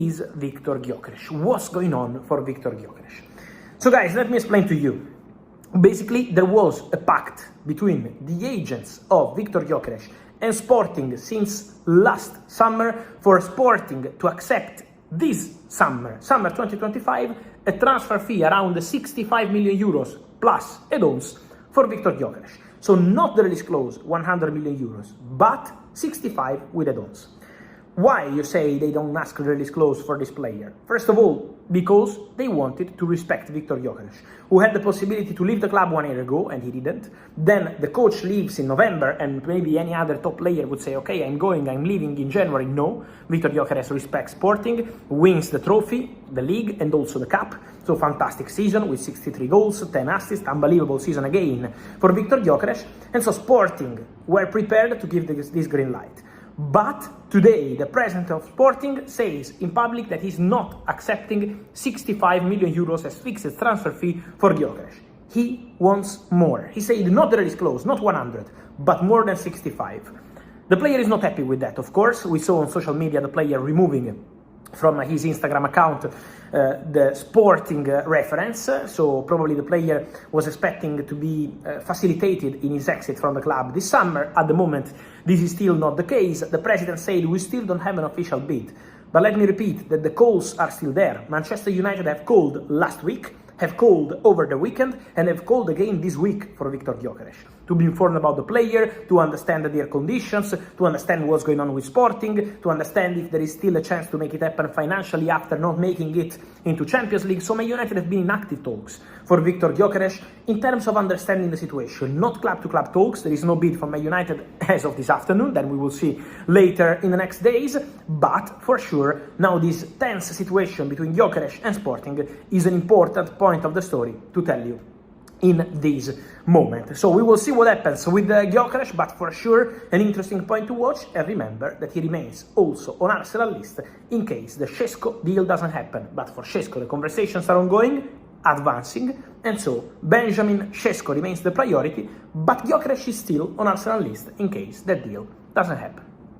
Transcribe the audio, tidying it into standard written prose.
is Viktor Gyokeres. What's going on for Viktor Gyokeres? So guys, let me explain to you. Basically, there was a pact between the agents of Viktor Gyokeres and Sporting since last summer for Sporting to accept this summer 2025, a transfer fee around 65 million euros plus add-ons for Viktor Gyokeres. So not the release clause, 100 million euros, but 65 with add-ons. Why you say they don't ask the release clause for this player? First of all, because they wanted to respect Viktor Gyokeres, who had the possibility to leave the club 1 year ago and he didn't. Then the coach leaves in November and maybe any other top player would say, okay, I'm leaving in January. No, Viktor Gyokeres respects Sporting, wins the trophy, the league and also the cup. So fantastic season with 63 goals, 10 assists, unbelievable season again for Viktor Gyokeres. And so Sporting were prepared to give this green light. But today, the president of Sporting says in public that he's not accepting 65 million euros as fixed transfer fee for Gyokeres. He wants more. He said not the release clause, not 100, but more than 65. The player is not happy with that, of course. We saw on social media the player removing from his Instagram account the Sporting reference, so probably the player was expecting to be facilitated in his exit from the club this summer. At the moment, this is still not the case. The president said we still don't have an official bid, but let me repeat that the calls are still there. Manchester United have called last week, have called over the weekend, and have called again this week for Viktor Gyokeres to be informed about the player, to understand their conditions, to understand what's going on with Sporting, to understand if there is still a chance to make it happen financially after not making it into Champions League. So Man United have been in active talks for Viktor Gyokeres in terms of understanding the situation, not club-to-club talks. There is no bid from Man United as of this afternoon, then we will see later in the next days, but for sure now this tense situation between Gyokeres and Sporting is an important point of the story to tell you in this moment. So we will see what happens with Gyokeres, but for sure an interesting point to watch. And remember that he remains also on Arsenal list in case the Šeško deal doesn't happen. But for Šeško the conversations are ongoing, advancing, and so Benjamin Šeško remains the priority, but Gyokeres is still on Arsenal list in case that deal doesn't happen.